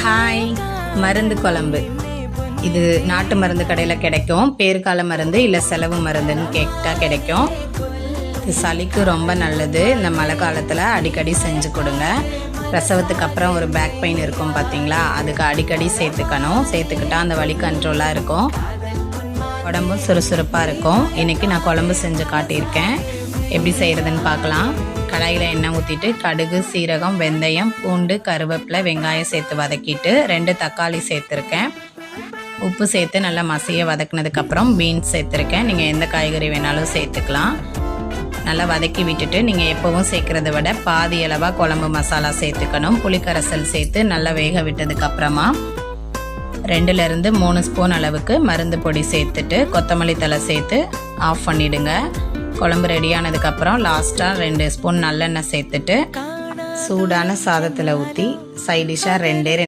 Hi, மருந்து குழம்பு. இது நாட்டு மருந்து கடையில் கிடைக்கும். பேர்கால மருந்து இல்லை செலவு மருந்துன்னு கேட்டால் கிடைக்கும். இது சளிக்கு ரொம்ப நல்லது. இந்த மழை காலத்தில் அடிக்கடி செஞ்சு கொடுங்க. பிரசவத்துக்கு அப்புறம் ஒரு பேக் பெயின் இருக்கும் பார்த்தீங்களா, அதுக்கு அடிக்கடி சேர்த்துக்கணும். சேர்த்துக்கிட்டால் அந்த வலி கண்ட்ரோலாக இருக்கும், உடம்பும் சுறுசுறுப்பாக இருக்கும். இன்றைக்கி நான் குழம்பு செஞ்சு காட்டியிருக்கேன். எப்படி செய்கிறதுன்னு பார்க்கலாம். கடாயில் எண்ணெய் ஊற்றிட்டு கடுகு, சீரகம், வெந்தயம், பூண்டு, கருவேப்பிலை, வெங்காயம் சேர்த்து வதக்கிட்டு 2 தக்காளி சேர்த்துருக்கேன். உப்பு சேர்த்து நல்லா மசிய வதக்குனதுக்கப்புறம் பீன்ஸ் சேர்த்துருக்கேன். நீங்கள் எந்த காய்கறி வேணாலும் சேர்த்துக்கலாம். நல்லா வதக்கி விட்டுட்டு நீங்கள் எப்போவும் சேர்க்குறத விட பாதி அளவாக குழம்பு மசாலா சேர்த்துக்கணும். புளிக்கரைசல் சேர்த்து நல்லா வேக விட்டதுக்கப்புறமா 2லேருந்து 3 ஸ்பூன் அளவுக்கு மருந்து பொடி சேர்த்துட்டு கொத்தமல்லி தழை சேர்த்து ஆஃப் பண்ணிவிடுங்க. குழம்பு ரெடியானதுக்கப்புறம் லாஸ்ட்டாக 2 ஸ்பூன் நல்லெண்ணெய் சேர்த்துட்டு சூடான சாதத்தில் ஊற்றி சைடிஷாக 2